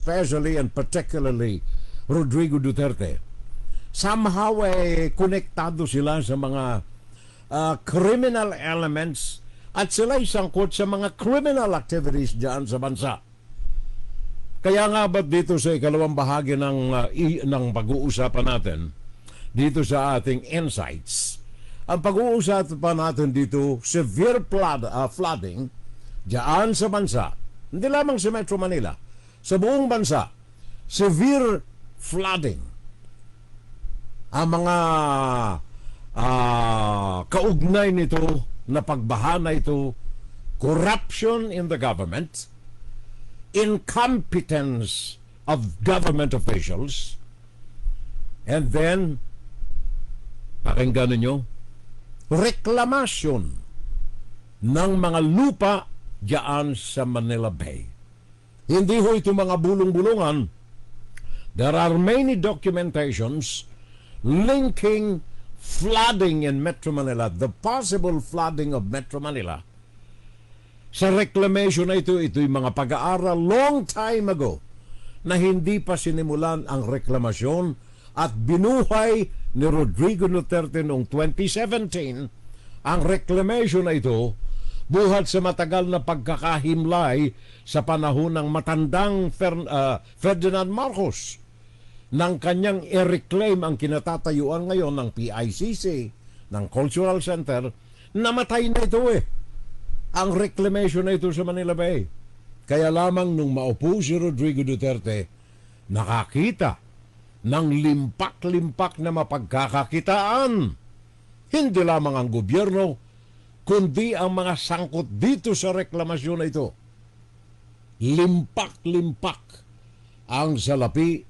especially and particularly Rodrigo Duterte, somehow konektado sila sa mga criminal elements at sila'y sangkot sa mga criminal activities dyan sa bansa. Kaya nga ba't dito sa ikalawang bahagi ng pag-uusapan natin, dito sa ating insights, ang pag-uusapan natin dito, severe flooding dyan sa bansa, hindi lamang sa Metro Manila, sa buong bansa, severe flooding. Ang mga kaugnay nito na pagbaha na ito, corruption in the government, incompetence of government officials, and then, pakinggan ninyo, reklamasyon ng mga lupa diyan sa Manila Bay. Hindi ho ito mga bulong-bulungan. There are many documentations linking flooding in Metro Manila, the possible flooding of Metro Manila. Sa reclamation na ito'y mga pag-aaral long time ago na hindi pa sinimulan ang reklamasyon at binuhay ni Rodrigo Duterte noong 2017 ang reclamation na ito buhat sa matagal na pagkakahimlay sa panahon ng matandang Ferdinand Marcos nang kanyang i-reclaim ang kinatatayuan ngayon ng PICC, ng Cultural Center. Namatay na ito ang reclamation na ito sa Manila Bay. Kaya lamang nung maupo si Rodrigo Duterte, nakakita ng limpak-limpak na mapagkakakitaan. Hindi lamang ang gobyerno, kundi ang mga sangkot dito sa reklamasyon na ito. Limpak-limpak ang salapi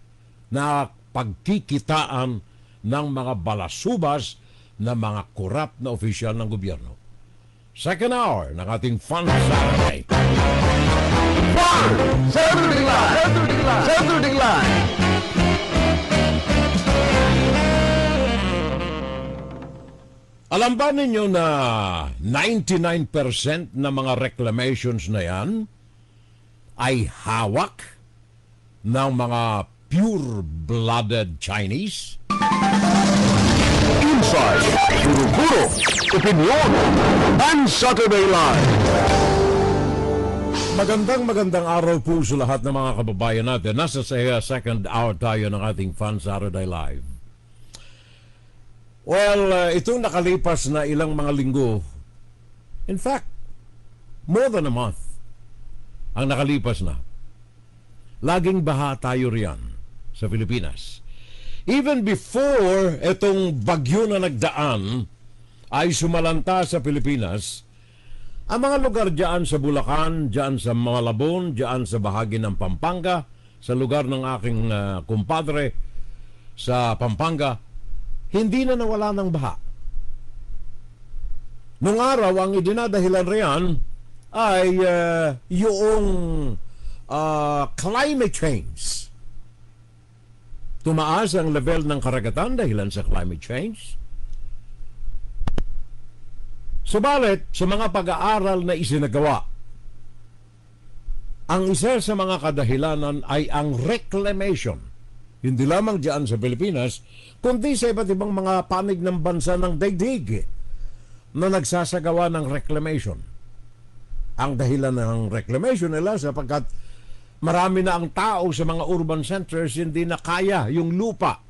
na pagkikitaan ng mga balasubas na mga korap na opisyal ng gobyerno. Second hour ng ating Fun Saturday. Fun Saturday Live! Saturday Live! Alam ba ninyo na 99% na mga reclamations na yan ay hawak ng mga pure-blooded Chinese? Inside, Puro-Puro, Opinion, and Saturday Live. Magandang araw po sa lahat ng mga kababayan natin. Nasa second hour tayo ng ating Fun Saturday Live. Well, itong nakalipas na ilang mga linggo, in fact, more than a month, ang nakalipas na. Laging baha tayo riyan sa Pilipinas. Even before itong bagyo na nagdaan ay sumalanta sa Pilipinas, ang mga lugar dyan sa Bulacan, dyan sa Malabon, dyan sa bahagi ng Pampanga, sa lugar ng aking kumpadre sa Pampanga, hindi na nawala ng baha. Nung araw, ang idinadahilan riyan ay yung climate change. Tumaas ang level ng karagatan dahilan sa climate change. Subalit, sa mga pag-aaral na isinagawa, ang isa sa mga kadahilanan ay ang reclamation. Hindi lamang diyan sa Pilipinas, kundi sa iba't ibang mga panig ng bansa ng daigdig na nagsasagawa ng reclamation. Ang dahilan ng reclamation nila sapagkat marami na ang tao sa mga urban centers, hindi na kaya yung lupa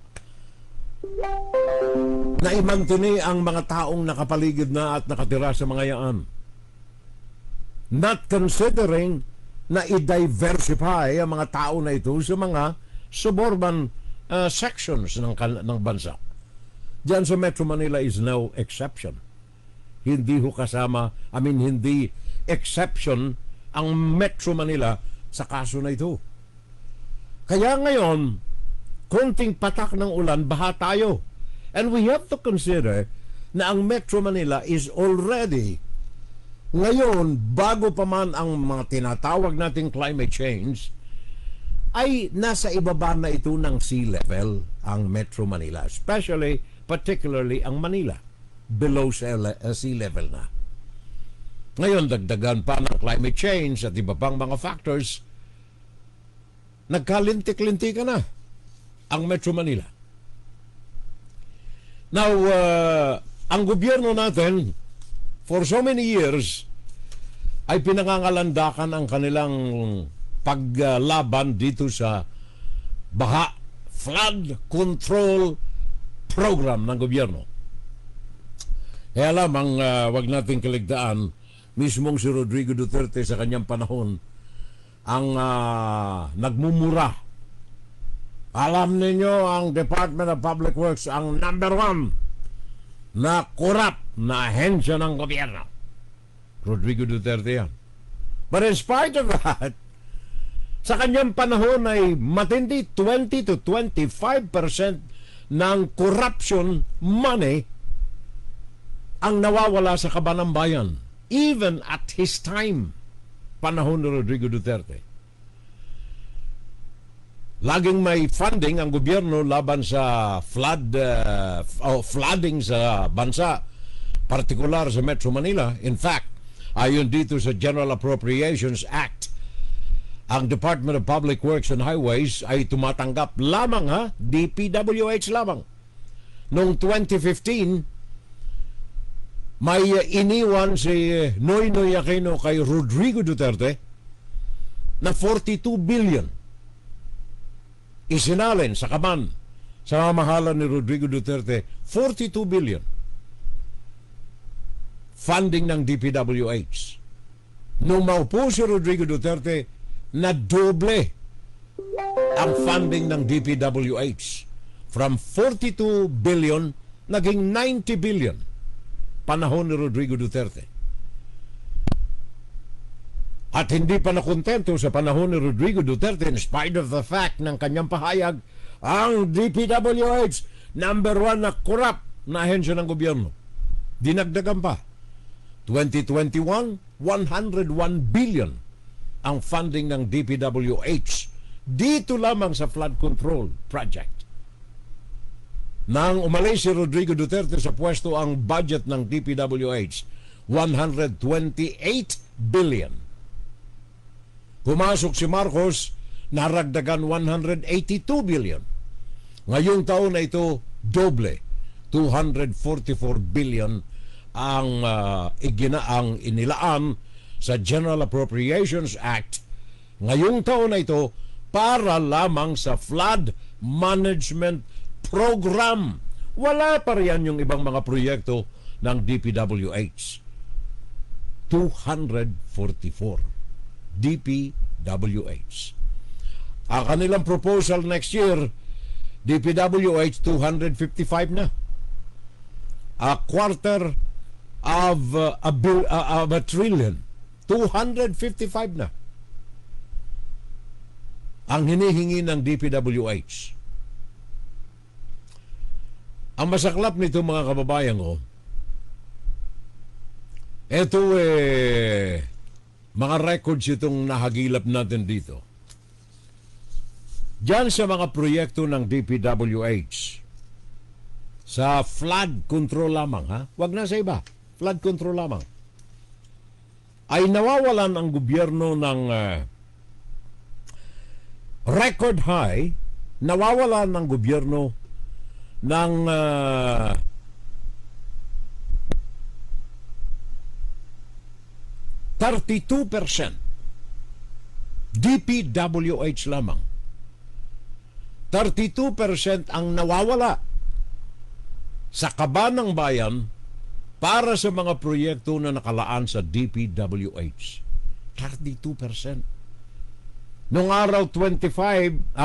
na imantuni ang mga taong nakapaligid na at nakatira sa mga yaan. Not considering na i-diversify ang mga tao na ito sa mga suburban sections ng bansa. Diyan sa Metro Manila is no exception. Hindi ho kasama, hindi exception ang Metro Manila sa kaso na ito. Kaya ngayon, konting patak ng ulan, baha tayo. And we have to consider na ang Metro Manila is already, ngayon, bago pa man ang mga tinatawag nating climate change, ay nasa ibaba na ito ng sea level ang Metro Manila. Particularly ang Manila. Below sea level na. Ngayon, dagdagan pa ng climate change at iba pang mga factors, nagkalintik-lintik na ang Metro Manila. Now, ang gobyerno natin, for so many years, ay pinangangalandakan ang kanilang paglaban dito sa baha, flood control program ng gobyerno. Kaya lamang, wag nating kaligtaan, mismong si Rodrigo Duterte sa kanyang panahon ang nagmumura. Alam ninyo, ang Department of Public Works ang number 1 na corrupt na ahensya ng gobyerno. Rodrigo Duterte yan. But in spite of that, sa kanyang panahon ay matindi 20 to 25% ng corruption money ang nawawala sa kaban ng bayan. Even at his time, panahon ni Rodrigo Duterte. Laging may funding ang gobyerno laban sa flooding sa bansa, partikular sa Metro Manila. In fact, ayon dito sa General Appropriations Act, ang Department of Public Works and Highways ay tumatanggap lamang, DPWH lamang. Noong 2015, may iniwan si Noynoy Aquino kay Rodrigo Duterte na 42 billion. Isinalin sa kaban sa mamahalan ni Rodrigo Duterte, 42 billion. Funding ng DPWH. Nung maupo si Rodrigo Duterte, na doble ang funding ng DPWH. From 42 billion, naging 90 billion. Panahon ni Rodrigo Duterte. At hindi pa nakontento sa panahon ni Rodrigo Duterte, in spite of the fact ng kanyang pahayag, ang DPWH, number 1 na corrupt na ahensya ng gobyerno. Dinagdagan pa. 2021, 101 billion ang funding ng DPWH dito lamang sa flood control project. Nang umalis si Rodrigo Duterte sa pwesto, ang budget ng DPWH, 128 billion. Pumasok si Marcos, naragdagan 182 billion. Ngayong taon na ito, doble, 244 billion ang inilaan sa General Appropriations Act ngayong taon na ito para lamang sa flood management program. Wala pa riyan yung ibang mga proyekto ng DPWH. 244 DPWH. Ang kanilang proposal next year, DPWH 255 na. A quarter of a trillion. 255 na ang hinihingi ng DPWH. Ang masaklap nito, mga kababayan ko, eto mga records itong nahagilap natin dito. Diyan sa mga proyekto ng DPWH, sa flood control lamang, wag na sa iba, flood control lamang, ay nawawalan ang gobyerno ng record high, nawawalan ng gobyerno ng 32%. DPWH lamang. 32% ang nawawala sa kaban ng bayan para sa mga proyekto na nakalaan sa DPWH. 32%. Noong araw 25,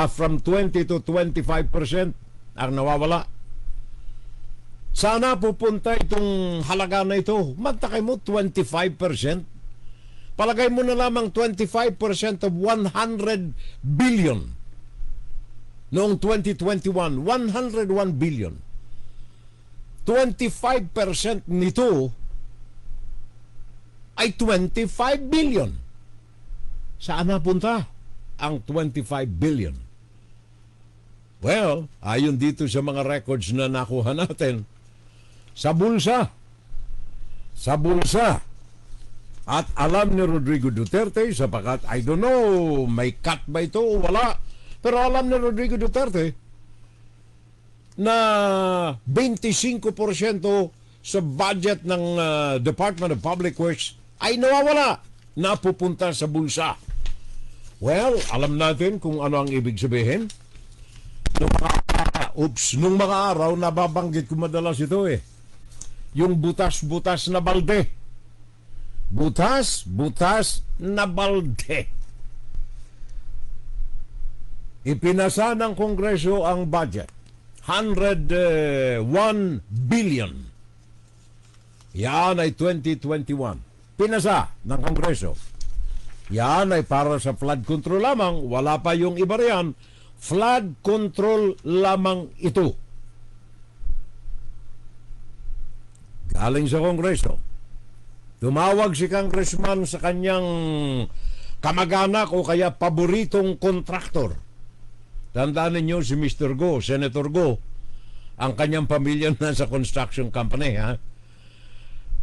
from 20 to 25% ang nawawala. Sana pupunta itong halaga na ito. Magtakay mo 25%. Palagay mo na lamang 25% of 100 billion. Noong 2021, 101 billion. 25% nito ay 25 billion. Saan napunta ang 25 billion? Well, ayon dito sa mga records na nakuha natin, sa bulsa. Sa bulsa. At alam ni Rodrigo Duterte, sapagat, I don't know, may cut ba ito o wala, Pero alam ni Rodrigo Duterte na 25% sa budget ng Department of Public Works ay nawawala, napupunta sa bulsa. Well, alam natin kung ano ang ibig sabihin. Nung mga araw, nababanggit ko madalas ito yung butas-butas na balde. Butas-butas na balde. Ipinasa ng Kongreso ang budget. 101 billion. Yan ay 2021. Pinasa ng Kongreso. Yan ay para sa flood control lamang. Wala pa yung iba riyan. Flood control lamang ito. Galing sa Kongreso. Tumawag si Congressman sa kanyang kamag-anak o kaya paboritong kontraktor. Tandaan ninyo si Mr. Go, Senator Go, ang kanyang pamilya nasa construction company.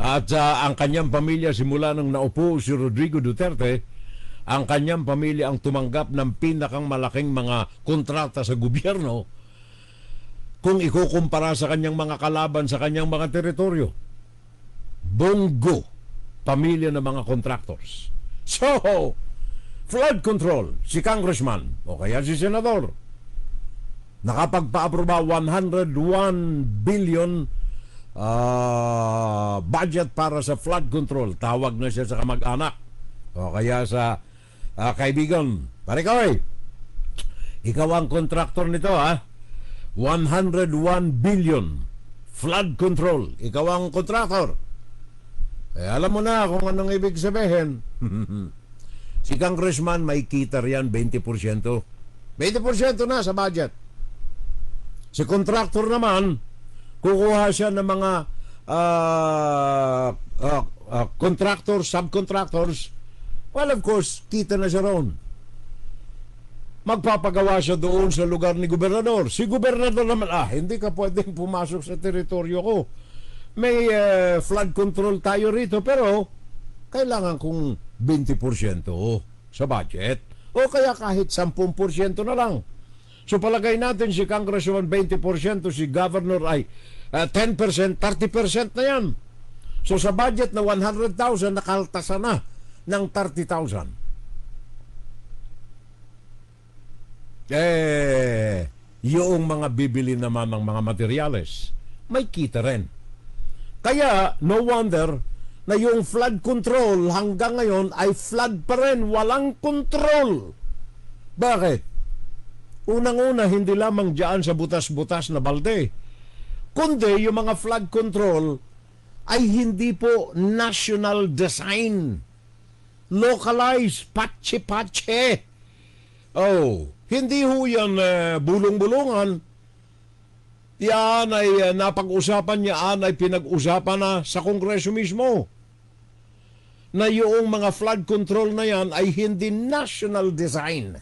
At ang kanyang pamilya simula nang naupo si Rodrigo Duterte, ang kanyang pamilya ang tumanggap ng pinakang malaking mga kontrata sa gobyerno kung ikukumpara sa kanyang mga kalaban sa kanyang mga teritoryo. Bongo pamilya ng mga contractors. So, flood control, si Congressman o kaya si Senador, nakapagpa-aproba 101 billion budget para sa flood control. Tawag na siya sa kamag-anak o kaya sa kaibigan. Parikoy, ikaw ang contractor nito 101 billion flood control. Ikaw ang contractor. Alam mo na kung anong ibig sabihin. Si Congressman may kita riyan 20%. 20% na sa budget. Si contractor naman, kukuha siya ng mga contractors, subcontractors. Well, of course, kita na siya roon. Magpapagawa siya doon sa lugar ni gobernador. Si gobernador naman, hindi ka pwedeng pumasok sa teritoryo ko. May flood control tayo rito, pero kailangan kong 20% sa budget. O kaya kahit 10% na lang. So palagay natin si Congressman 20%, si Governor ay 10%, 30% na yan. So sa budget na 100,000, nakaltasan na ng 30,000. Yung mga bibili naman ng mga materyales, may kita rin. Kaya, no wonder na yung flood control hanggang ngayon ay flood pa rin, walang control. Bakit? Unang-una, hindi lamang dyan sa butas-butas na balde, kundi yung mga flood control ay hindi po national design. Localized, patche-patche. Hindi ho yan bulong-bulungan. Yan ay napag-usapan yan ay pinag-usapan na sa Kongreso mismo. Na yung mga flood control na yan ay hindi national design.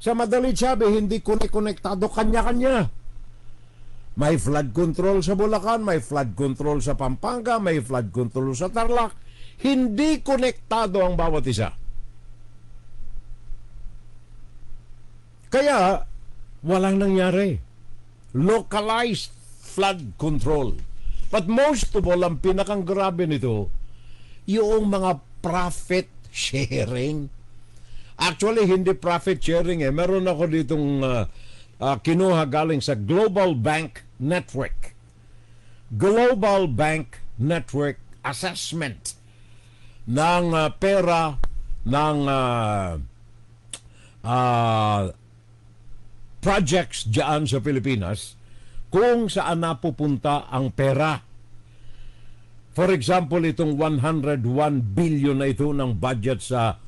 Sa madalit sabi, hindi konektado kanya-kanya. May flood control sa Bulacan, may flood control sa Pampanga, may flood control sa Tarlac. Hindi konektado ang bawat isa. Kaya, walang nangyari. Localized flood control. But most of all, ang pinakang grabe nito, yung mga profit sharing. Actually, hindi profit sharing Meron ako ditong kinuha galing sa Global Bank Network. Global Bank Network assessment ng pera ng projects dyan sa Pilipinas kung saan napupunta ang pera. For example, itong 101 billion na ito ng budget sa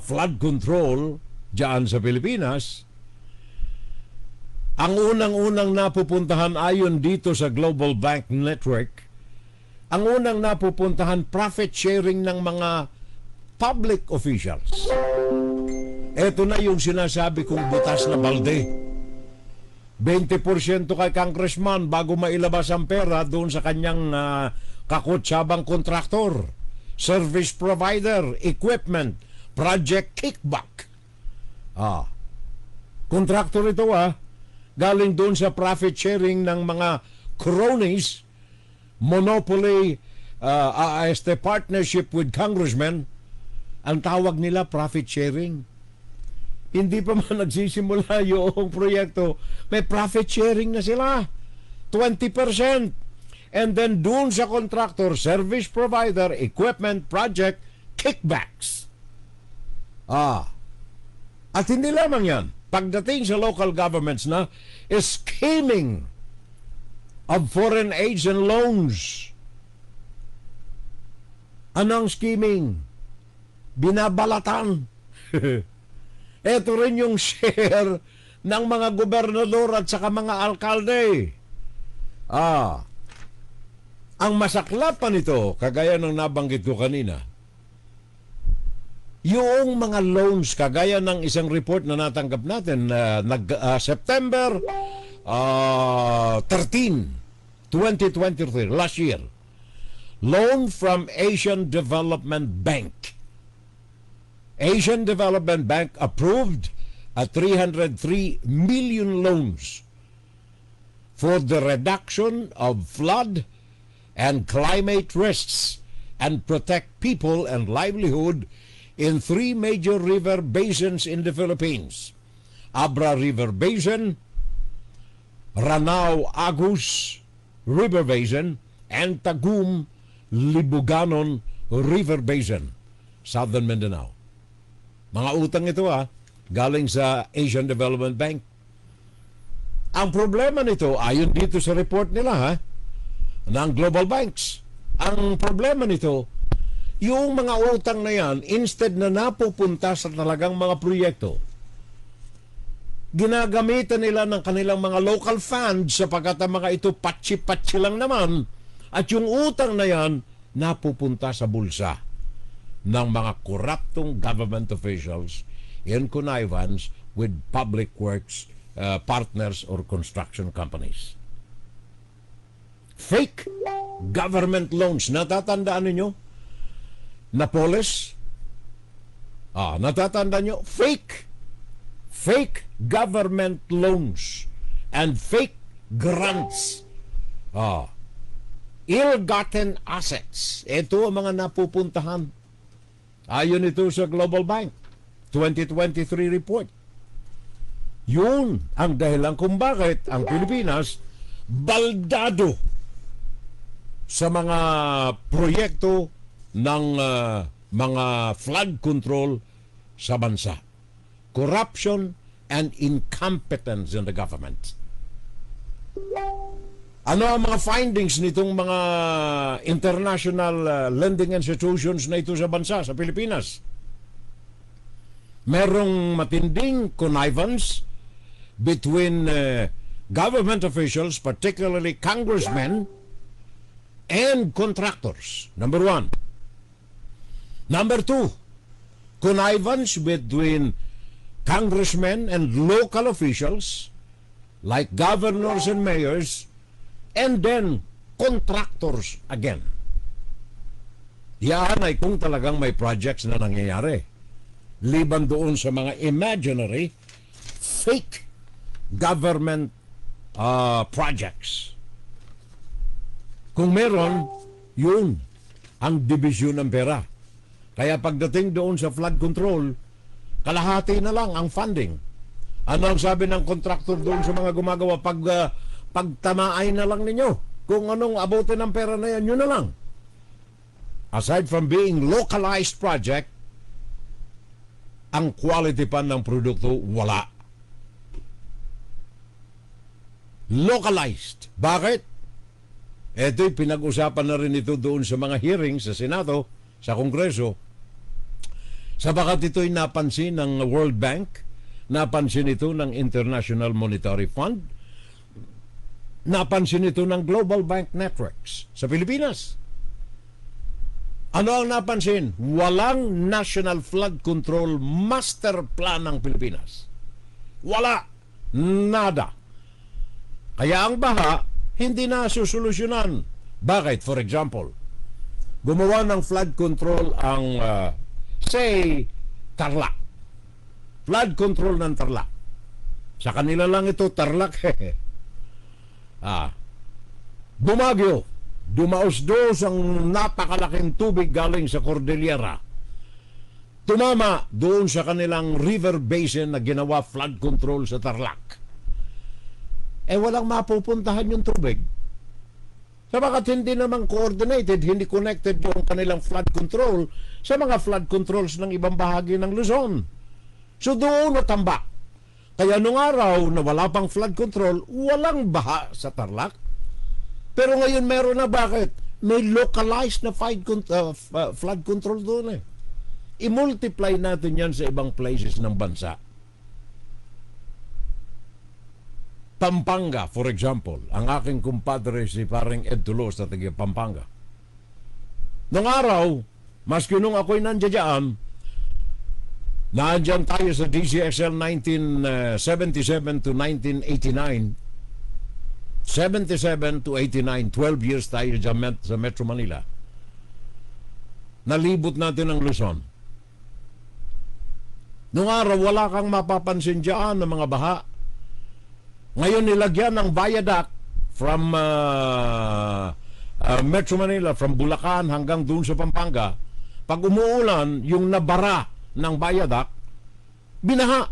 flood control dyan sa Pilipinas, ang unang-unang napupuntahan ayon dito sa Global Bank Network, ang unang napupuntahan profit sharing ng mga public officials. Ito na yung sinasabi kong butas na balde. 20% kay Congressman bago mailabas ang pera doon sa kanyang kakutsabang kontraktor, service provider, equipment, project kickback. Contractor ito galing doon sa profit sharing ng mga cronies, monopoly, partnership with congressmen. Ang tawag nila profit sharing. Hindi pa man nagsisimula yung proyekto, may profit sharing na sila. 20%. And then doon sa contractor, service provider, equipment, project, kickbacks. At hindi lamang yan. Pagdating sa local governments na, scheming of foreign aids and loans. Anong scheming? Binabalatan. Ito rin yung share ng mga gobernador at saka mga alkalde. Ang masaklap pa nito, kagaya ng nabanggit ko kanina, yung mga loans, kagaya ng isang report na natanggap natin September 13, 2023, last year, loan from Asian Development Bank. Asian Development Bank approved a 303 million loans for the reduction of flood and climate risks and protect people and livelihood in 3 major river basins in the Philippines: Abra River Basin, Ranao Agus River Basin, and Tagum Libuganon River Basin, Southern Mindanao. Mga utang ito galing sa Asian Development Bank. Ang problema nito, ayon dito sa report nila ng global banks, ang problema nito, yung mga utang na yan, instead na napupunta sa talagang mga proyekto, ginagamitan nila ng kanilang mga local funds sapagkat ang mga ito patsi-patsi lang naman, at yung utang na yan napupunta sa bulsa ng mga koruptong government officials in connivance with public works partners or construction companies. Fake government loans. Natatandaan ninyo? Napoles? Natatandaan nyo? Fake government loans and fake grants. Ill-gotten assets. Ito ang mga napupuntahan. Ayon ito sa Global Bank 2023 report. Yun ang dahilan kung bakit ang Pilipinas baldado sa mga proyekto ng mga flood control sa bansa. Corruption and incompetence in the government. Ano ang mga findings nitong mga international lending institutions na ito sa bansa, sa Pilipinas? Merong matinding connivance between government officials, particularly congressmen and contractors. Number 1. Number 2, connivance between congressmen and local officials like governors and mayors, and then contractors again. Yan ay kung talagang may projects na nangyayari. Liban doon sa mga imaginary fake government projects. Kung meron, yun ang division ng pera. Kaya pagdating doon sa flood control, kalahati na lang ang funding. Ano ang sabi ng contractor doon sa mga gumagawa? Pagtamaay na lang ninyo. Kung anong abutin ng pera na yan, yun na lang. Aside from being localized project, ang quality pa ng produkto, wala. Localized. Bakit? Ito'y pinag-usapan na rin ito doon sa mga hearings sa Senado, sa Kongreso. Sabagat ito'y napansin ng World Bank, napansin ito ng International Monetary Fund, napansin ito ng Global Bank Networks sa Pilipinas. Ano ang napansin? Walang National Flood Control Master Plan ng Pilipinas. Wala. Nada. Kaya ang baha, hindi na susolusyonan. Bakit? For example, gumawa ng flood control ang, say, Tarlac. Flood control ng Tarlac. Sa kanila lang ito, Tarlac. Bumagyo. Dumaos-dos ang napakalaking tubig galing sa Cordillera. Tumama doon sa kanilang river basin na ginawa flood control sa Tarlac. Walang mapupuntahan yung tubig. Sabagat hindi naman coordinated, hindi connected yung kanilang flood control sa mga flood controls ng ibang bahagi ng Luzon. So doon natambak. Kaya nung araw na wala pang flood control, walang baha sa Tarlac. Pero ngayon meron na. Bakit? May localized na flood control doon I-multiply natin yan sa ibang places ng bansa. Pampanga, for example. Ang aking kumpadre si parang Ed Tulos na taga Pampanga. Nung araw, maski nung ako'y nandiyan, tayo sa DCXL 1977 to 1989. 77 to 89, 12 years tayo sa Metro Manila. Nalibot natin ang Luzon. Noong araw, wala kang mapapansin dyan ng mga baha. Ngayon, nilagyan ng viaduct from Metro Manila, from Bulacan hanggang doon sa Pampanga. Pag umuulan, yung nabara ng viaduct, binaha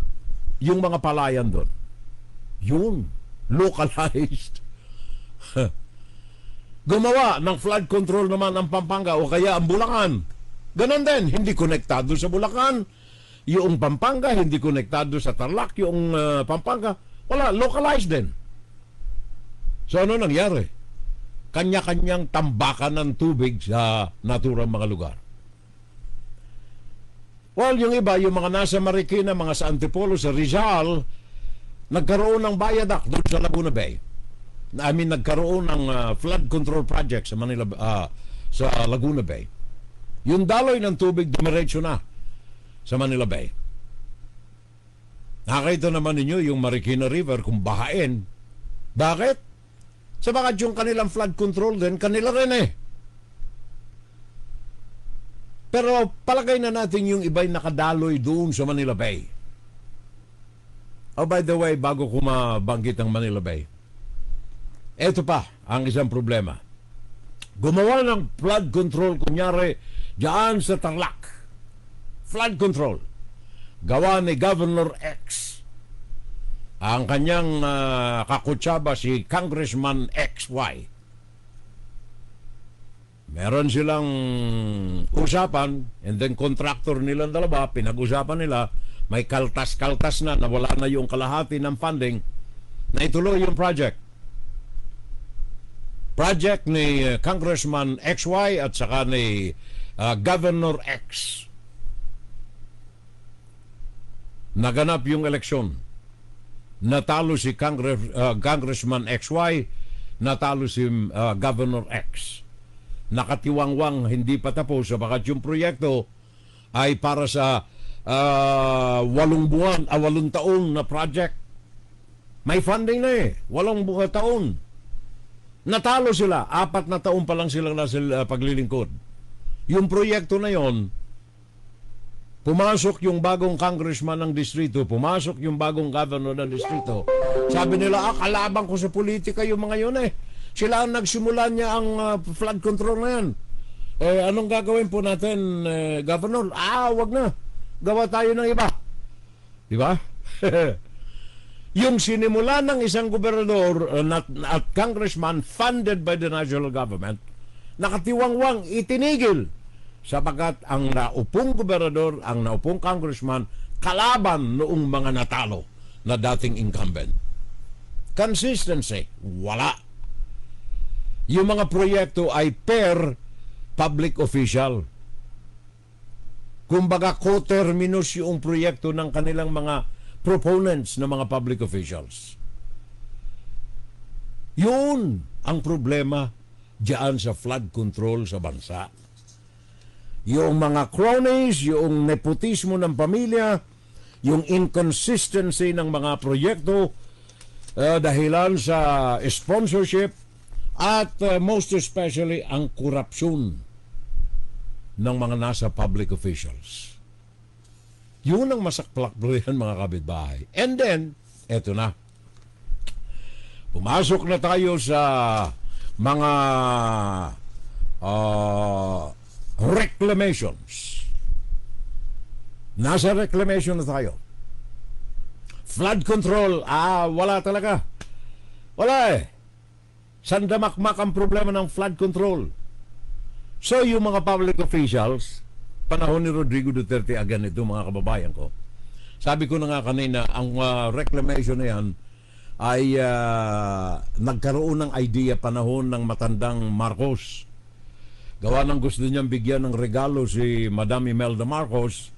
yung mga palayan doon. Yun, localized. Gumawa ng flood control naman ang Pampanga o kaya ang Bulacan. Ganon din, hindi konektado sa Bulacan. Yung Pampanga, hindi konektado sa Tarlac. Yung Pampanga, wala, localized din. So ano nangyari? Kanya-kanyang tambakan ng tubig sa naturang mga lugar. Well, yung iba, yung mga nasa Marikina, mga sa Antipolo, sa Rizal, nagkaroon ng viaduct doon sa Laguna Bay. Nagkaroon ng flood control project sa Manila, sa Laguna Bay. Yung daloy ng tubig dumiretso na sa Manila Bay. Nakita naman ninyo yung Marikina River kung bahain. Bakit? Sabagat yung kanilang flood control din, kanila rin Pero palagay na natin yung iba'y nakadaloy doon sa Manila Bay. Oh, by the way, bago ko mabanggit ang Manila Bay, eto pa ang isang problema. Gumawa ng flood control, kunyari, diyan sa Tarlac. Flood control. Gawa ni Governor X. Ang kanyang kakutsaba si Congressman XY. Meron silang usapan, and then contractor nilang dalawa, pinag-usapan nila, may kaltas-kaltas na, nawala na yung kalahati ng funding, na ituloy yung project. Project ni Congressman XY at saka ni Governor X. Naganap yung eleksyon. Natalo si Congressman XY, natalo si Governor X. Nakatiwangwang, hindi pa tapos sabagat yung proyekto ay para sa 8 taon na project. May funding na 8 taon. Natalo sila, 4 na taon pa lang silang nasa paglilingkod. Yung proyekto na yon, pumasok yung bagong congressman ng distrito, pumasok yung bagong governor ng distrito. Sabi nila, kalabang ko sa politika yung mga yun Sila ang nagsimula niya ang flood control na yan. Anong gagawin po natin, governor? Wag na. Gawa tayo ng iba. Di ba? Yung sinimula ng isang gobernador at congressman funded by the national government, nakatiwangwang itinigil sapagkat ang naupong gobernador, ang naupong congressman, kalaban noong mga natalo na dating incumbent. Consistency, wala. Yung mga proyekto ay per public official. Kumbaga, coterminus yung proyekto ng kanilang mga proponents ng mga public officials. Yun ang problema diyan sa flood control sa bansa. Yung mga cronies, yung nepotismo ng pamilya, yung inconsistency ng mga proyekto dahilan sa sponsorship at most especially ang korupsyon ng mga nasa public officials. Yun ang masakplak yan, mga kapitbahay. And then, Eto na. Pumasok na tayo sa mga reclamations. Nasa reclamation na tayo. Flood control, wala talaga. Wala eh. Sandamakmak ang problema ng flood control. So yung mga public officials, panahon ni Rodrigo Duterte again ito mga kababayan ko. Sabi ko na nga kanina, ang reclamation na yan ay nagkaroon ng idea panahon ng matandang Marcos. Gawa ng gusto niyang bigyan ng regalo si Madam Imelda Marcos.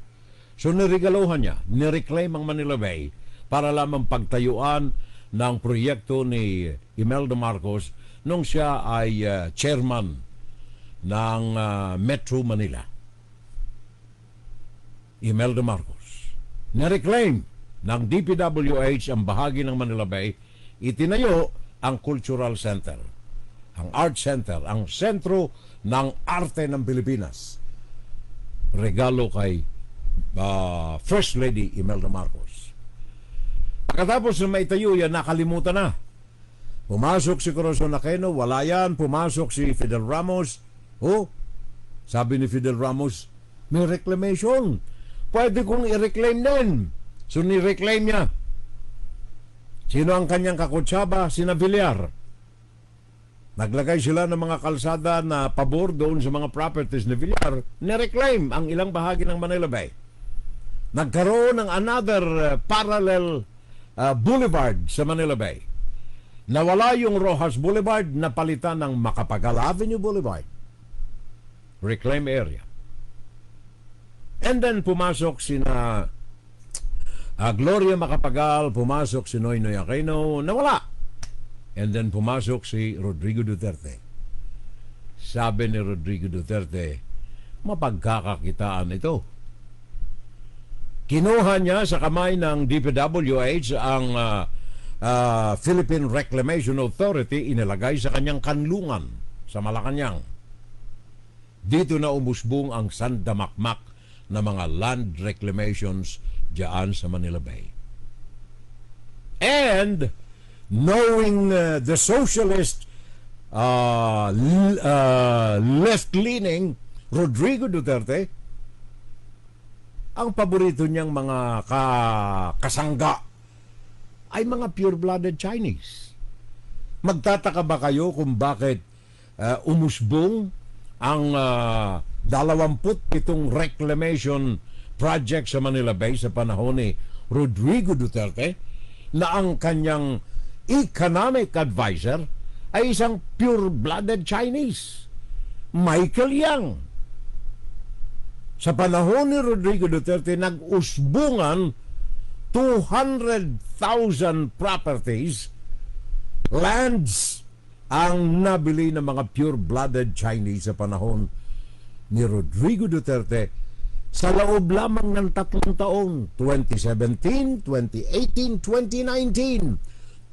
So niregalohan niya, nireclaim ang Manila Bay para lamang pagtayuan ng proyekto ni Imelda Marcos nung siya ay chairman ng Metro Manila. Imelda Marcos. Nireclaim ng DPWH ang bahagi ng Manila Bay, itinayo ang Cultural Center, ang Art Center, ang sentro ng arte ng Pilipinas. Regalo kay First Lady Imelda Marcos. Pagkatapos na maitayo yan, nakalimutan na. Pumasok si Corazon Aquino, wala yan. Pumasok si Fidel Ramos. Sabi ni Fidel Ramos, may reclamation. Pwede kong i-reclaim din. So ni-reclaim niya. Sino ang kanyang kakutsaba? Sina Villar. Naglagay sila ng mga kalsada na pabor doon sa mga properties ni Villar. Ni-reclaim ang ilang bahagi ng Manila Bay. Nagkaroon ng another parallel boulevard sa Manila Bay. Nawala yung Rojas Boulevard, napalitan ng Macapagal Avenue Boulevard. Reclaim area. And then pumasok sina Gloria Macapagal, pumasok si Noynoy Aquino, nawala. And then pumasok si Rodrigo Duterte. Sabi ni Rodrigo Duterte, mapagkakakitaan ito. Kinuha niya sa kamay ng DPWH ang Philippine Reclamation Authority, inilagay sa kanyang kanlungan sa Malacanang. Dito na umusbong ang sandamakmak na mga land reclamations diyan sa Manila Bay. And knowing the socialist left-leaning Rodrigo Duterte, ang paborito niyang mga kasangga ay mga pure-blooded Chinese. Magtataka ba kayo kung bakit umusbong ang 27 reclamation project sa Manila Bay sa panahon ni Rodrigo Duterte, na ang kanyang economic advisor ay isang pure-blooded Chinese, Michael Yang. Sa panahon ni Rodrigo Duterte, nag-usbungan 200,000 properties, lands, ang nabili ng mga pure-blooded Chinese sa panahon ni Rodrigo Duterte sa loob lamang ng 3 taon, 2017, 2018, 2019.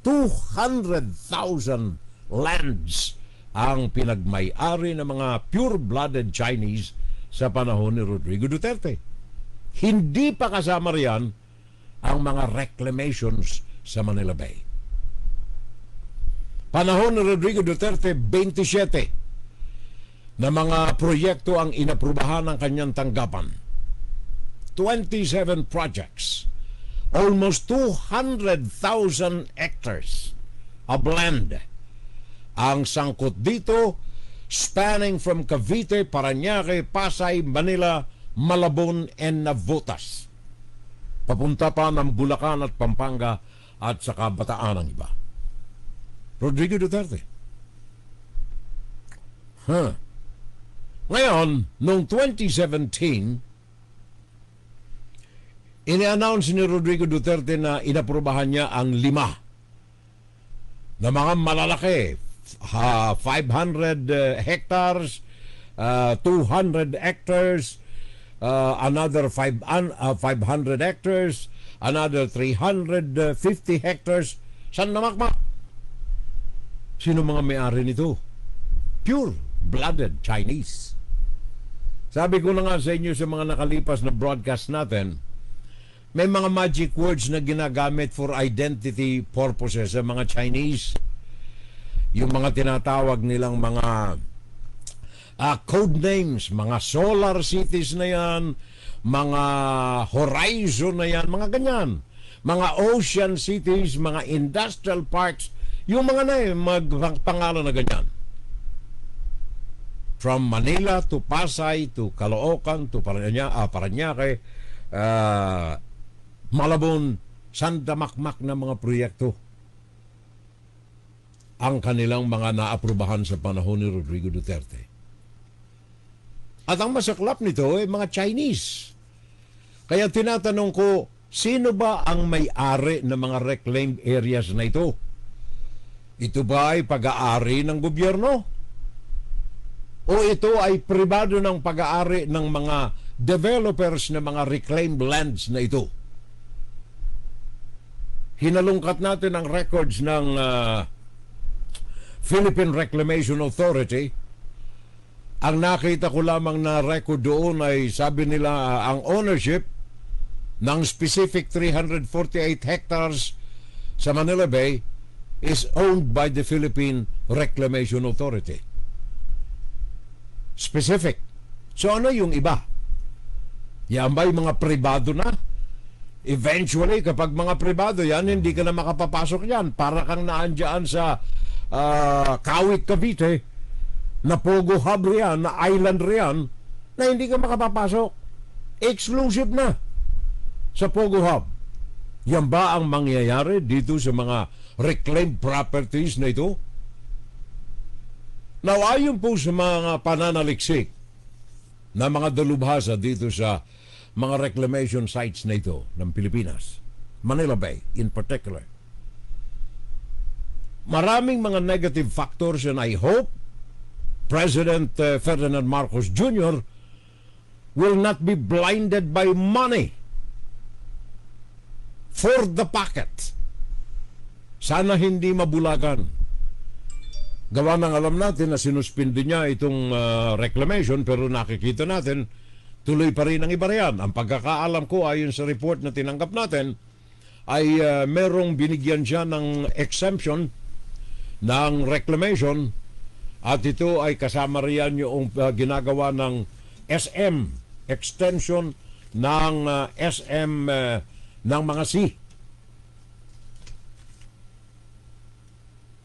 200,000 lands ang pinagmay-ari ng mga pure-blooded Chinese sa panahon ni Rodrigo Duterte. Hindi pa kasama riyan ang mga reclamations sa Manila Bay. Panahon ni Rodrigo Duterte, 27 na mga proyekto ang inaprubahan ng kanyang tanggapan. 27 projects. Almost 200,000 hectares of land ang sangkot dito, spanning from Cavite, Parañaque, Pasay, Manila, Malabon, and Navotas. Papunta pa ng Bulacan at Pampanga at saka Bataan ang iba. Rodrigo Duterte. Ngayon, noong 2017, ini-announce ni Rodrigo Duterte na inaprubahan niya ang 5 na mga malalaki, 500 hectares, 200 hectares, another 500 hectares, another 350 hectares. San namakmak? Sino mga may-ari nito? Pure-blooded Chinese. Sabi ko na nga sa inyo sa mga nakalipas na broadcast natin, May mga magic words na ginagamit for identity purposes sa mga Chinese. Yung mga tinatawag nilang mga code names, mga solar cities na yan, mga horizon na yan, mga ganyan. Mga ocean cities, mga industrial parks, yung mga na magpangalan na ganyan. From Manila to Pasay to Caloocan to Parañaque, Malabon, sandamakmak na mga proyekto ang kanilang mga naaprubahan sa panahon ni Rodrigo Duterte. At ang masaklap nito ay mga Chinese. Kaya tinatanong ko, sino ba ang may-ari ng mga reclaimed areas na ito? Ito ba ay pag-aari ng gobyerno? O ito ay pribado ng pag-aari ng mga developers ng mga reclaimed lands na ito? Hinalungkat natin ang records ng Philippine Reclamation Authority. Ang nakita ko lamang na record doon ay sabi nila ang ownership ng specific 348 hectares sa Manila Bay is owned by the Philippine Reclamation Authority. Specific. So ano yung iba? Yan ba yung mga pribado na? Eventually, kapag mga pribado yan, hindi ka na makapapasok yan. Para kang naandyan sa Kawit, Cavite, na Pogo Hub riyan, na island riyan, na hindi ka makapapasok. Exclusive na sa Pogo Hub. Yan ba ang mangyayari dito sa mga reclaimed properties na ito? Now, ayon po sa mga pananaliksik na mga dalubhasa dito sa mga reclamation sites na ito ng Pilipinas, Manila Bay in particular, maraming mga negative factors, and I hope President Ferdinand Marcos Jr. will not be blinded by money for the pocket. Sana hindi mabulagan. Gawa ng alam natin na sinuspindi niya itong reclamation, pero nakikita natin tuloy pa rin ang iba riyan. Ang pagkakaalam ko ayon sa report na tinanggap natin ay merong binigyan siya ng exemption ng reclamation, at ito ay kasama riyan yung ginagawa ng SM, extension ng SM ng mga C.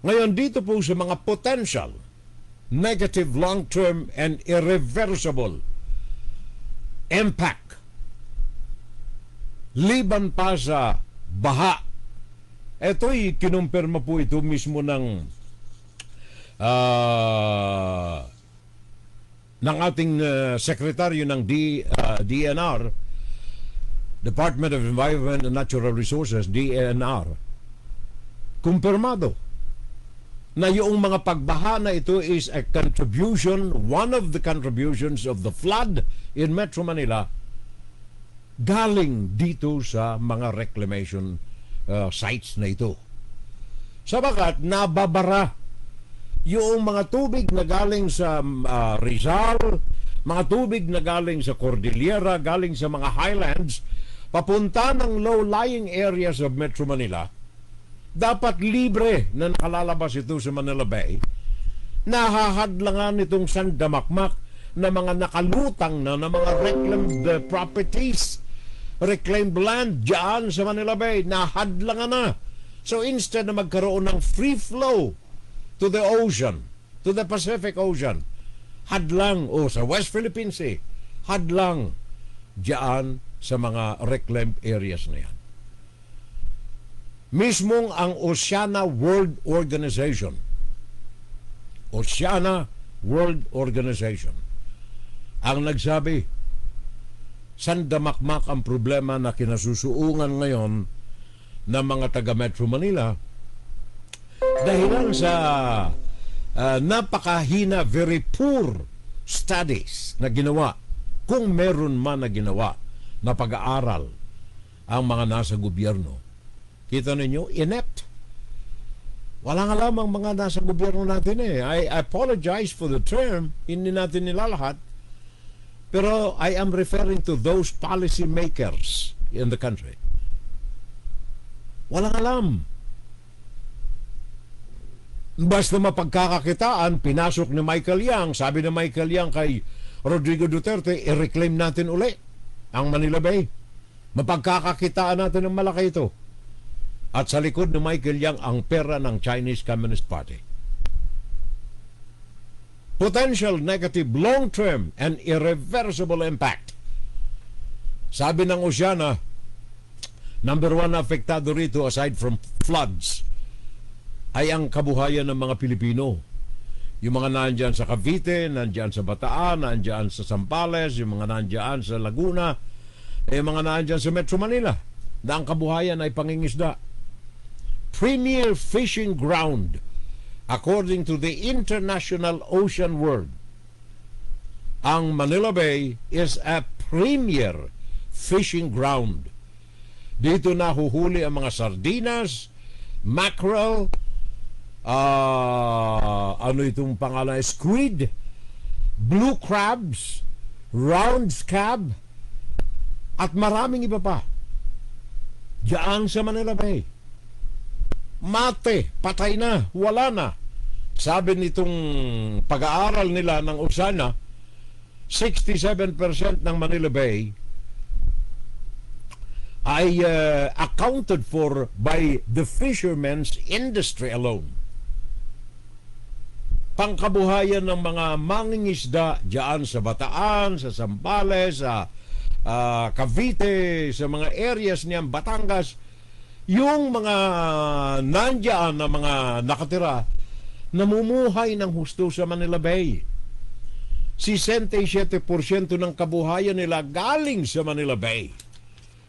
Ngayon dito po sa mga potential negative long-term and irreversible impact, liban pa sa baha, ito'y kinumpirma po ito mismo ng ating sekretaryo ng DNR, Department of Environment and Natural Resources, DNR. Kumpirmado na yung mga pagbaha na ito is a contribution, one of the contributions of the flood in Metro Manila, galing dito sa mga reclamation sites na ito. Sabagat nababara yung mga tubig na galing sa Rizal, mga tubig na galing sa Cordillera, galing sa mga highlands, papunta ng low-lying areas of Metro Manila. Dapat libre na nakalalabas ito sa Manila Bay. Nahahadlangan itong sandamakmak na mga nakalutang na mga reclaimed properties, reclaimed land dyan sa Manila Bay. Nahadlangan na. So instead na magkaroon ng free flow to the ocean, to the Pacific Ocean, hadlang sa West Philippine Sea, hadlang dyan sa mga reclaimed areas na yan. Mismong ang Oceana World Organization ang nagsabi, sandamakmak ang problema na kinasusuungan ngayon ng mga taga Metro Manila dahilan sa napakahina, very poor studies na ginawa, kung meron man na ginawa na pag-aaral ang mga nasa gobyerno. Kita ninyo, inept. Wala nga lamang mga nasa gobyerno natin eh. I apologize for the term, hindi natin nilalahat, pero I am referring to those policy makers in the country Walang alam. Basta mapagkakakitaan, pinasok ni Michael Yang, sabi ni Michael Yang kay Rodrigo Duterte, i-reclaim natin uli ang Manila Bay. Mapagkakakitaan natin ng malaki ito. At sa likod ni Michael Yang ang pera ng Chinese Communist Party. Potential negative long-term and irreversible impact. Sabi ng Oceana, number one na apektado rito aside from floods ay ang kabuhayan ng mga Pilipino. Yung mga nandyan sa Cavite, nandyan sa Bataan, nandyan sa Zambales, yung mga nandyan sa Laguna, yung mga nandyan sa Metro Manila, na ang kabuhayan ay pangingisda. Premier fishing ground according to the International Ocean World. Ang Manila Bay is a premier fishing ground. Dito nahuhuli ang mga sardinas, mackerel, ano itong pangalan, squid, blue crabs, round scab, at maraming iba pa. Diyan sa Manila Bay. Mate, patay na, wala na. Sabi nitong pag-aaral nila ng Oceana, 67% ng Manila Bay ay accounted for by the fishermen's industry alone. Pangkabuhayan ng mga mangingisda diyan sa Bataan, sa Zambales, sa Cavite, sa mga areas niyan, Batangas, yung mga nandiyan na mga nakatira, namumuhay ng husto sa Manila Bay. 67% ng kabuhayan nila galing sa Manila Bay.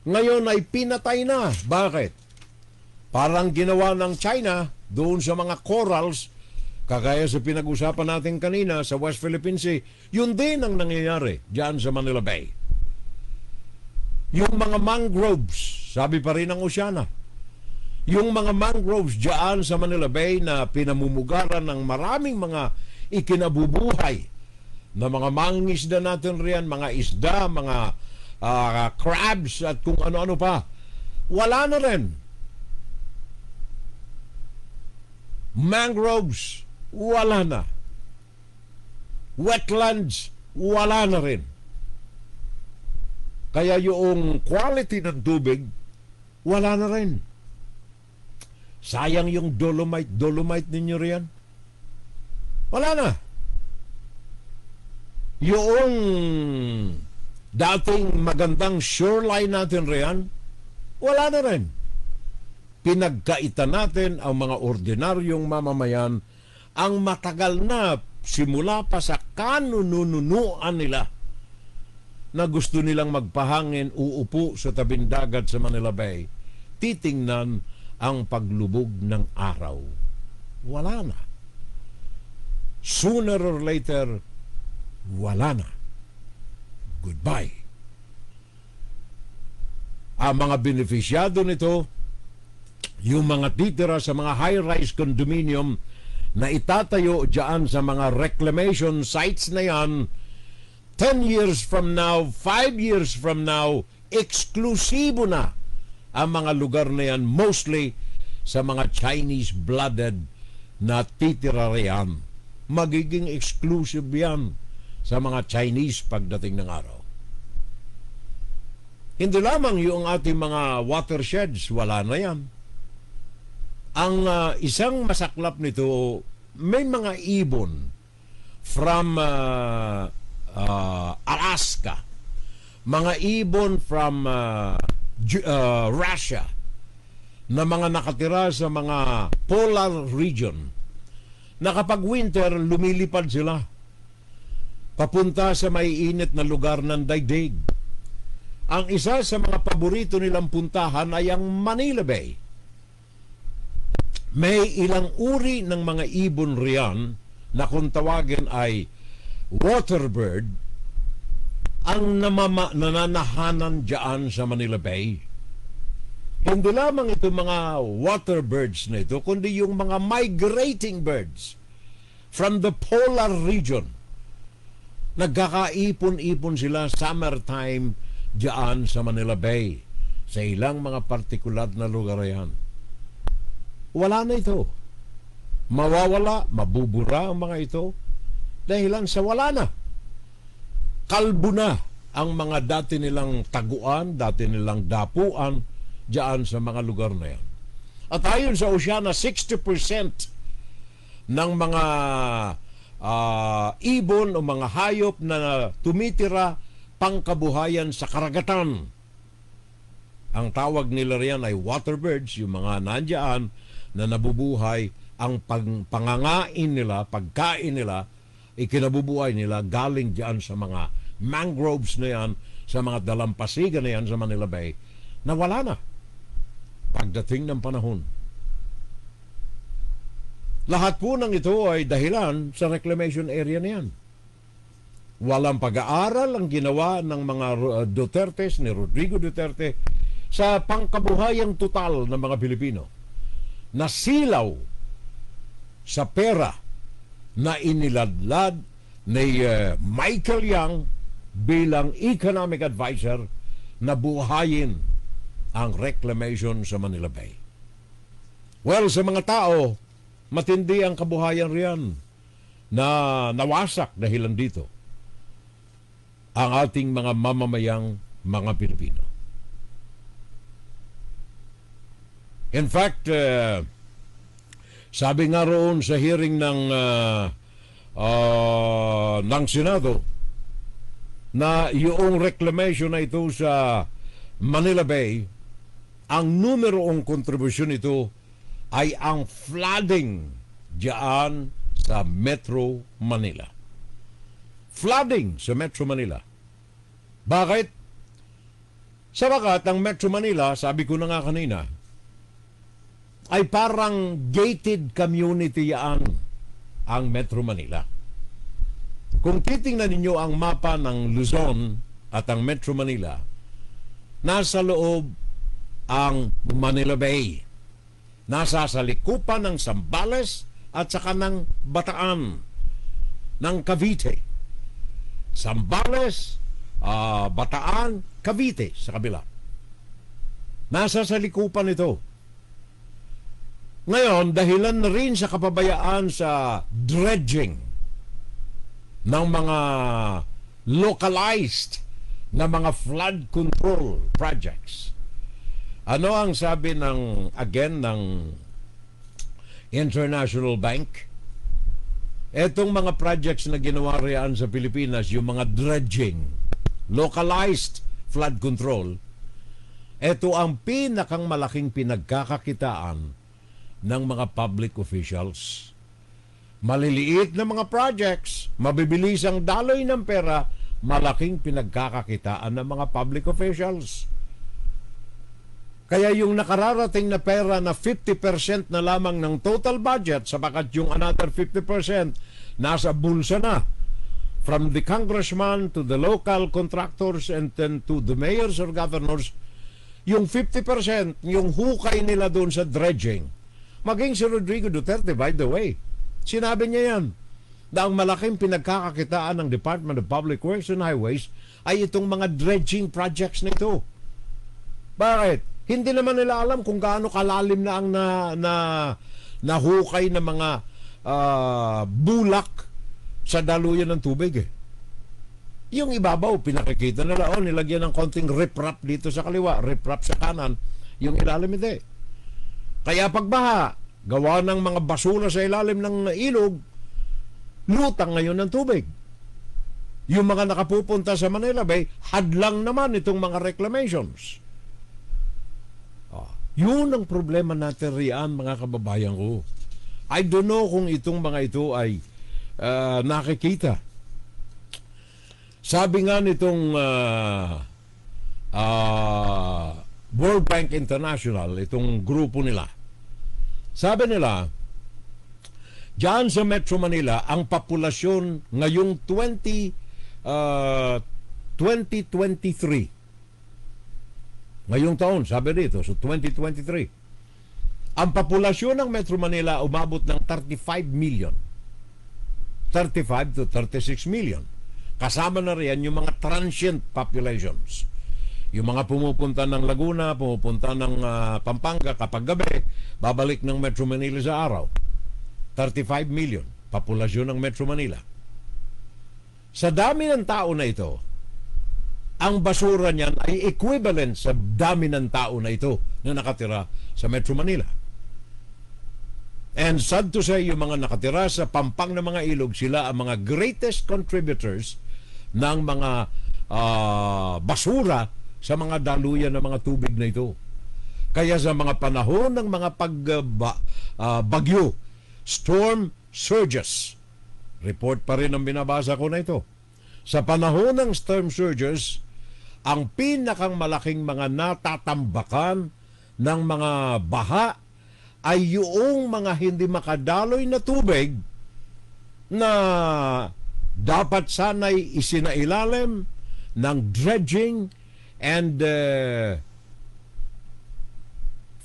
Ngayon ay pinatay na. Bakit? Parang ginawa ng China doon sa mga corals, kagaya sa pinag-usapan natin kanina sa West Philippine Sea, yun din ang nangyayari dyan sa Manila Bay. Yung mga mangroves, sabi pa rin ng Oceana, yung mga mangroves dyan sa Manila Bay na pinamumugaran ng maraming mga ikinabubuhay na mga mangingisda natin riyan, mga isda, mga crabs at kung ano-ano pa, wala na rin. Mangroves, wala na. Wetlands, wala na rin. Kaya yung quality ng tubig, wala na rin. Sayang yung dolomite ninyo riyan. Wala na. Yung dating magandang shoreline natin riyan, wala na rin. Pinagkaitan natin ang mga ordinaryong mamamayan ang matagal na simula pa sa kanununuan nila na gusto nilang magpahangin, uupo sa tabing dagat sa Manila Bay, titingnan ang paglubog ng araw. Wala na. Sooner or later, wala na. Goodbye. Ang mga benefisyado nito, yung mga titira sa mga high-rise condominium na itatayo dyan sa mga reclamation sites na yan, 10 years from now, 5 years from now, eksklusibo na ang mga lugar na yan, mostly sa mga Chinese-blooded na titira riyan. Magiging exclusive yan sa mga Chinese pagdating ng araw. Hindi lamang yung ating mga watersheds, wala na yan. Ang isang masaklap nito, may mga ibon from Alaska, mga ibon from Russia na mga nakatira sa mga polar region na kapag winter lumilipad sila papunta sa maiinit na lugar ng daigdig. Ang isa sa mga paborito nilang puntahan ay ang Manila Bay. May ilang uri ng mga ibon riyan na kung tawagin ay waterbird ang nananahanan dyan sa Manila Bay. Hindi lamang ito mga waterbirds na ito, kundi yung mga migrating birds from the polar region. Nagkakaipon-ipon sila summertime dyan sa Manila Bay, sa ilang mga partikular na lugar yan. wala na ito. Mawawala, mabubura ang mga ito dahilan sa wala na. Kalbo na ang mga dati nilang taguan, dati nilang dapuan diyan sa mga lugar na yan. At ayon sa Oceana, 60% ng mga ibon o mga hayop na tumitira pangkabuhayan sa karagatan. Ang tawag nila riyan ay waterbirds, yung mga nandiyan na nabubuhay, ang pangangain nila, pagkain nila, ikinabubuhay nila galing diyan sa mga mangroves na yan, sa mga dalampasigan na yan sa Manila Bay, na wala na pagdating ng panahon. Lahat po ng ito ay dahilan sa reclamation area na yan. Walang pag-aaral ang ginawa ng mga Dutertes, ni Rodrigo Duterte, sa pangkabuhayang total ng mga Pilipino. Nasilaw sa pera na iniladlad ni Michael Yang bilang economic advisor na buhayin ang reclamation sa Manila Bay. Well, sa mga tao, matindi ang kabuhayan riyan na nawasak dahilan dito ang ating mga mamamayang mga Pilipino. In fact, sabi nga roon sa hearing ng Senado na yung reclamation na ito sa Manila Bay, ang numerong kontribusyon ito ay ang flooding diyan sa Metro Manila. Flooding sa Metro Manila. Bakit? Sabagat ang Metro Manila, sabi ko na nga kanina, ay parang gated community yan ang Metro Manila. Kung titingnan ninyo ang mapa ng Luzon at ang Metro Manila, nasa loob ang Manila Bay. Nasa salikupan ng Zambales at saka ng Bataan, ng Cavite. Zambales, Bataan, Cavite sa kabila. Nasa salikupan ito. Ngayon, dahilan na rin sa kapabayaan sa dredging ng mga localized na mga flood control projects. Ano ang sabi ng International Bank? Etong mga projects na ginawa riyan sa Pilipinas, yung mga dredging, localized flood control, ito ang pinakang malaking pinagkakakitaan ng mga public officials. Maliliit na mga projects, mabibilis ang daloy ng pera, malaking pinagkakakitaan ng mga public officials. Kaya yung nakararating na pera na 50% na lamang ng total budget, sabagat yung another 50% nasa bulsa na, from the congressman to the local contractors and then to the mayors or governors, yung 50%, yung hukay nila doon sa dredging. Maging si Rodrigo Duterte, by the way, sinabi niya yan, na ang malaking pinagkakakitaan ng Department of Public Works and Highways ay itong mga dredging projects na ito. Bakit? Hindi naman nila alam kung gaano kalalim na ang nahukay na mga bulak sa daluyan ng tubig. Yung ibabaw, pinakikita nila, nilagyan ng konting riprap dito sa kaliwa, riprap sa kanan, yung ilalim hindi. Kaya pagbaha, gawa ng mga basura sa ilalim ng ilog, lutang ngayon ng tubig. Yung mga nakapupunta sa Manila Bay, hadlang naman itong mga reclamations. Yun ang problema natin riyan, mga kababayan ko. I don't know kung itong mga ito ay nakikita. Sabi nga nitong World Bank International, itong grupo nila, sabi nila, diyan sa Metro Manila, ang populasyon ngayong 2023, ngayong taon, sabi dito, so 2023, ang populasyon ng Metro Manila umabot ng 35 million. 35 to 36 million. Kasama na riyan yung mga transient populations. Yung mga pumupunta ng Laguna, pumupunta ng Pampanga kapag gabi, babalik ng Metro Manila sa araw. 35 million, populasyon ng Metro Manila. Sa dami ng tao na ito, ang basura niyan ay equivalent sa dami ng tao na ito na nakatira sa Metro Manila. And sad to say, yung mga nakatira sa pampang ng mga ilog, sila ang mga greatest contributors ng mga basura sa mga daluyan ng mga tubig na ito. Kaya sa mga panahon ng mga bagyo, storm surges, report pa rin ang binabasa ko na ito. Sa panahon ng storm surges, ang pinakang malaking mga natatambakan ng mga baha ay yung mga hindi makadaloy na tubig na dapat sana'y isinailalim ng dredging and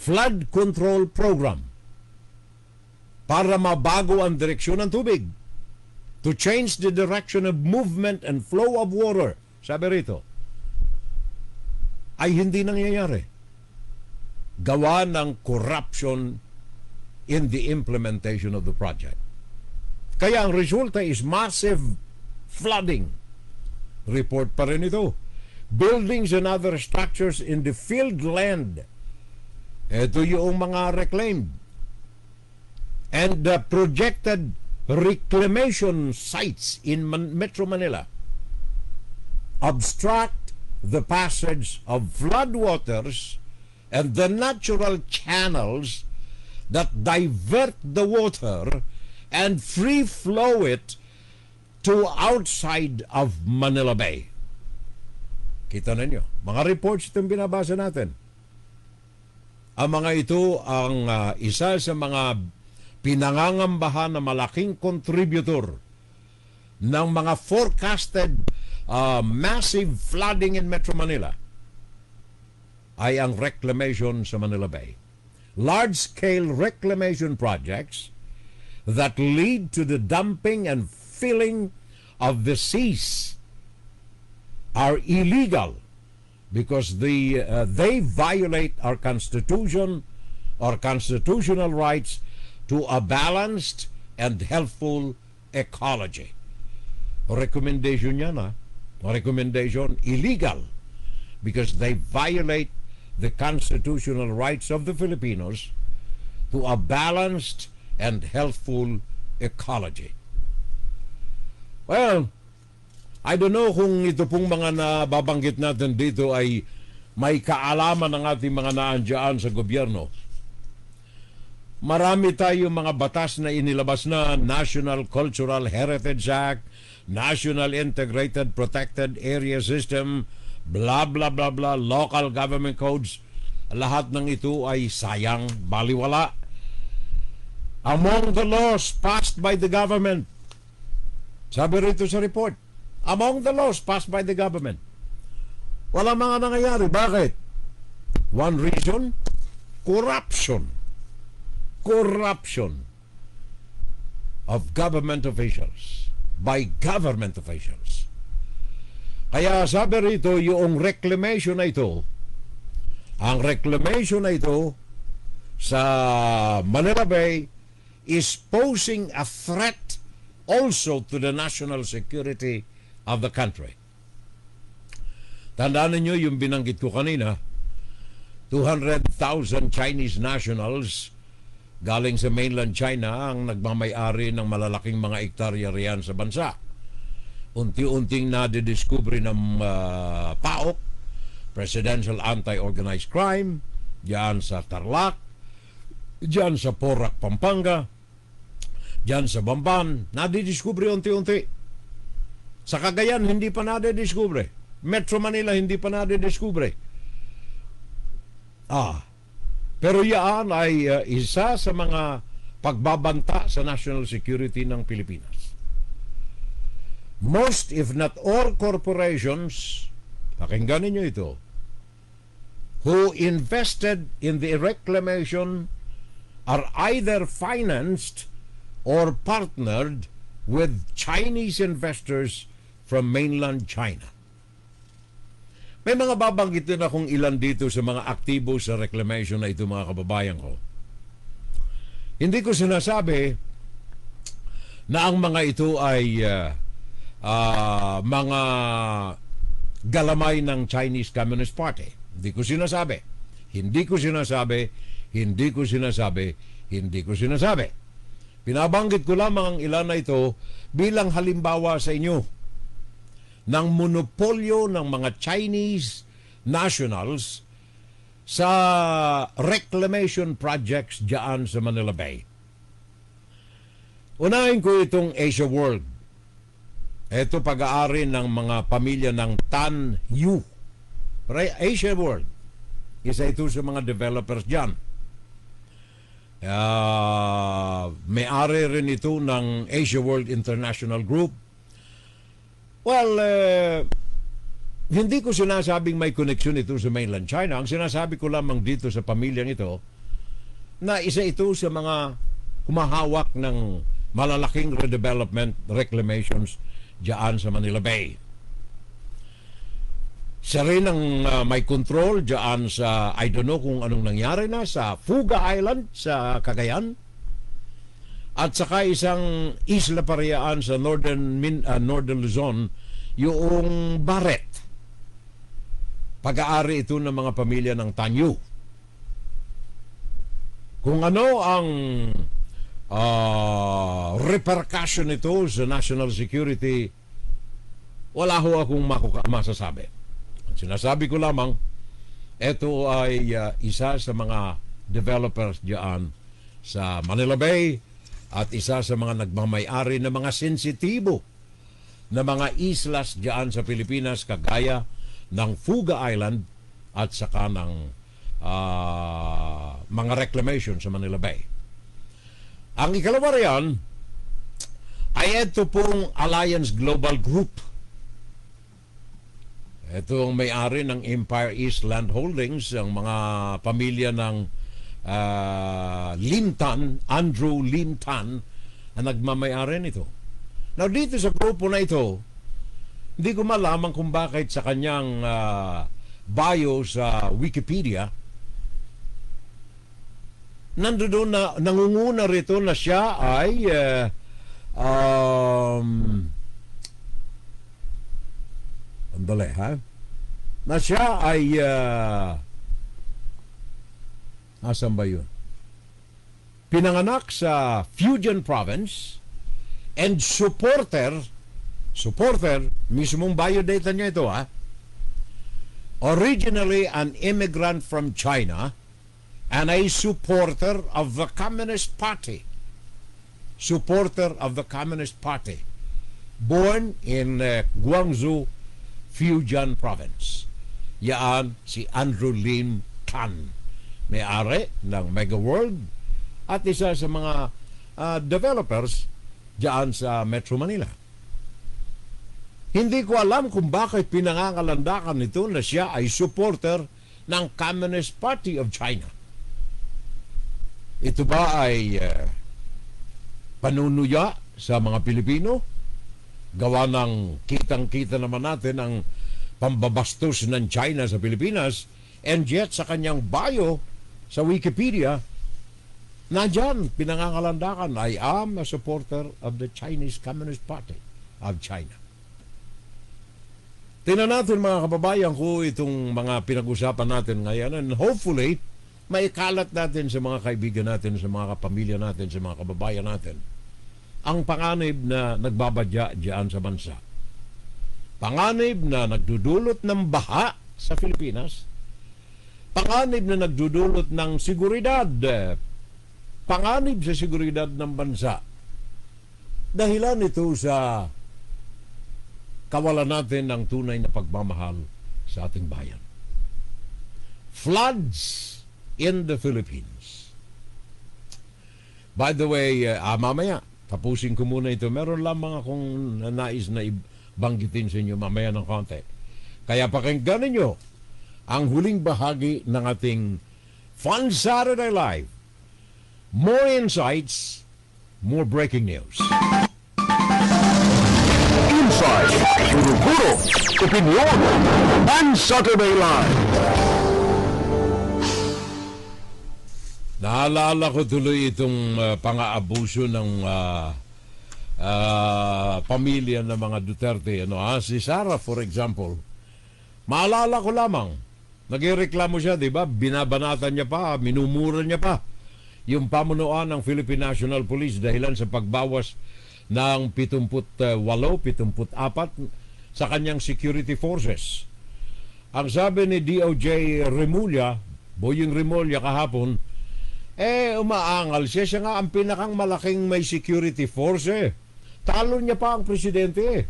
flood control program para mabago ang direksyon ng tubig, to change the direction of movement and flow of water, sabi rito, ay hindi nangyayari. Gawa ng corruption in the implementation of the project. Kaya ang resulta is massive flooding. Report pa rin ito. Buildings and other structures in the field land. Ito yung mga reclaimed. And the projected reclamation sites in Metro Manila obstruct the passage of floodwaters and the natural channels that divert the water and free flow it to outside of Manila Bay. Kita ninyo, mga reports itong binabasa natin. Ang mga ito ang isa sa mga pinangangambahan na malaking contributor ng mga forecasted massive flooding in Metro Manila ay ang reclamation sa Manila Bay. Large-scale reclamation projects that lead to the dumping and filling of the seas are illegal because they violate our Constitution or constitutional rights to a balanced and healthful ecology. Recommendation yan, recommendation illegal because they violate the constitutional rights of the Filipinos to a balanced and healthful ecology. Well, I don't know kung ito pong mga nababanggit natin dito ay may kaalaman ng ating mga naandyan sa gobyerno. Marami tayong mga batas na inilabas na National Cultural Heritage Act, National Integrated Protected Area System, blah blah blah blah, local government codes. Lahat ng ito ay sayang, baliwala. Among the laws passed by the government, sabi rito sa report, among the laws passed by the government, wala mga nangyayari. Bakit? One reason, corruption. Corruption of government officials by government officials. Kaya sabi rito, yung reclamation na ito, ang reclamation na ito sa Manila Bay is posing a threat also to the national security of the country. Tandaan niyo yung binanggit ko kanina, 200,000 Chinese nationals galing sa mainland China ang nagmamay-ari ng malalaking mga ektarya riyan sa bansa. Unti-unting nadidiskubre ng PAOK, Presidential Anti-Organized Crime, diyan sa Tarlac, diyan sa Porac, Pampanga, diyan sa Bamban, nadidiskubre unti-unti. Sa Cagayan, hindi pa nadidiskubre. Metro Manila, hindi pa nadidiskubre. Pero yan ay isa sa mga pagbabanta sa national security ng Pilipinas. Most, if not all, corporations, pakinggan ninyo ito, who invested in the reclamation are either financed or partnered with Chinese investors from mainland China. May mga babanggit din akong ilan dito sa mga aktibo sa reclamation na ito, mga kababayan ko. Hindi ko sinasabi na ang mga ito ay mga galamay ng Chinese Communist Party. Hindi ko sinasabi. Hindi ko sinasabi. Hindi ko sinasabi. Hindi ko sinasabi. Pinabanggit ko lamang ang ilan na ito bilang halimbawa sa inyo ng monopolyo ng mga Chinese nationals sa reclamation projects diyan sa Manila Bay. Unahin ko itong Asia World. Ito pag-aari ng mga pamilya ng Tan Yu. Asia World. Isa ito sa mga developers diyan. May-ari rin ito ng Asia World International Group. Well, hindi ko sinasabing may koneksyon ito sa mainland China. Ang sinasabi ko lamang dito sa pamilyang ito na isa ito sa mga humahawak ng malalaking redevelopment reclamations diyan sa Manila Bay. Siya rin ang may control diyan sa, I don't know kung anong nangyari na, sa Fuga Island sa Cagayan. At saka isang isla parehaan sa Northern Luzon, yung Barret. Pag-aari ito ng mga pamilya ng Tanyu. Kung ano ang repercussion nito sa national security, wala ho akong masasabi. Ang sinasabi ko lamang, ito ay isa sa mga developers diyan sa Manila Bay at isa sa mga nagmamay-ari ng mga sensitibo na mga islas diyan sa Pilipinas kagaya ng Fuga Island at saka ng mga reclamation sa Manila Bay. Ang ikalawa riyan ay ito pong Alliance Global Group. Ito ang may-ari ng Empire East Land Holdings, ang mga pamilya ng Lim Tan, Andrew Lim Tan, na nagmamay-ari nito. Now dito sa grupo na ito, hindi ko malaman kung bakit sa kanyang bio sa Wikipedia, nandoon na nangunguna rito na siya ay andali ha? Na siya ay asan ba yun? Pinanganak sa Fujian Province and supporter mismong biodata niya ito ha, originally an immigrant from China and a supporter of the Communist Party. Supporter of the Communist Party. Born in Guangzhou, Fujian Province. Yaan si Andrew Lim Tan. May-ari ng Mega World at isa sa mga developers diyan sa Metro Manila. Hindi ko alam kung bakit pinangangalandakan nito na siya ay supporter ng Communist Party of China. Ito ba ay panunuya sa mga Pilipino? Gawa ng kitang-kita naman natin ang pambabastos ng China sa Pilipinas, and yet sa kanyang bio sa Wikipedia, nandyan pinangangalandakan, I am a supporter of the Chinese Communist Party of China. Tingnan natin mga kababayan ko itong mga pinag-usapan natin ngayon, and hopefully maikalat natin sa mga kaibigan natin, sa mga kapamilya natin, sa mga kababayan natin ang panganib na nagbabadya diyan sa bansa. Panganib na nagdudulot ng baha sa Pilipinas. Panganib na nagdudulot ng seguridad. Panganib sa seguridad ng bansa. Dahilan ito sa kawalan natin ng tunay na pagmamahal sa ating bayan. Floods in the Philippines. By the way, mamaya, tapusin ko muna ito. Meron lamang akong nais na banggitin sa inyo mamaya ng konti. Kaya pakinggan ninyo ang huling bahagi ng ating Fun Saturday Live. More insights, more breaking news. Inside, Guro-Guro, Opinion, Fun Saturday Live. Naalala ko tuloy itong pang-aabuso ng pamilya ng mga Duterte. Si Sara, for example. Maalala ko lamang, nagreklamo siya, di ba? Binabanatan niya pa, minumura niya pa yung pamunuan ng Philippine National Police dahilan sa pagbawas ng 78, 74 sa kanyang security forces. Ang sabi ni DOJ Remulla, Boying Remulla kahapon, umaangal siya. Siya nga ang pinakang malaking may security force. Talo niya pa ang presidente.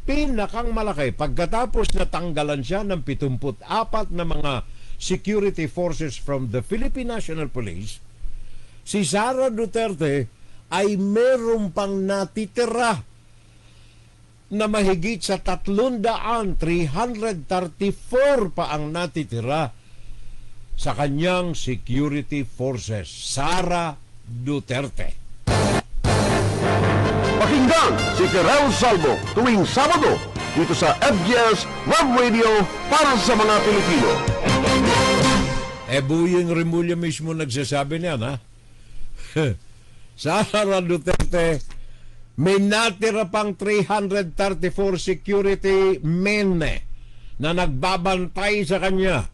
Pinakang malaki. Pagkatapos natanggalan siya ng 74 na mga security forces from the Philippine National Police, si Sara Duterte ay meron pang natitira na mahigit sa 334 pa ang natitira sa kanyang security forces. Sara Duterte. Pakinggan si Kerel Salvo tuwing Sabado dito sa FGS Web Radio para sa mga Pilipino. Boying Remulla mismo nagsasabi niyan, ha? Sara Duterte, may natira pang 334 security men na nagbabantay sa kanya.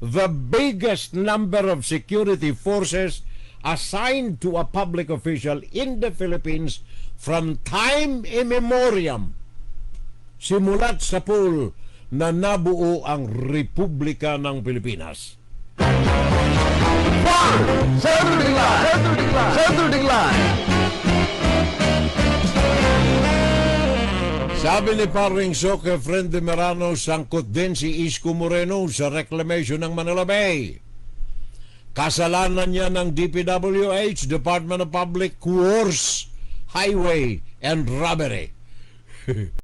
The biggest number of security forces assigned to a public official in the Philippines from time immemorial. Simulat sa pool na nabuo ang Republika ng Pilipinas. Saturday Line. Sabi ni Paring Soke Friend de Merano, sangkot din si Isko Moreno sa reclamation ng Manila Bay. Kasalanan niya ng DPWH, Department of Public Works, Highway and Robbery.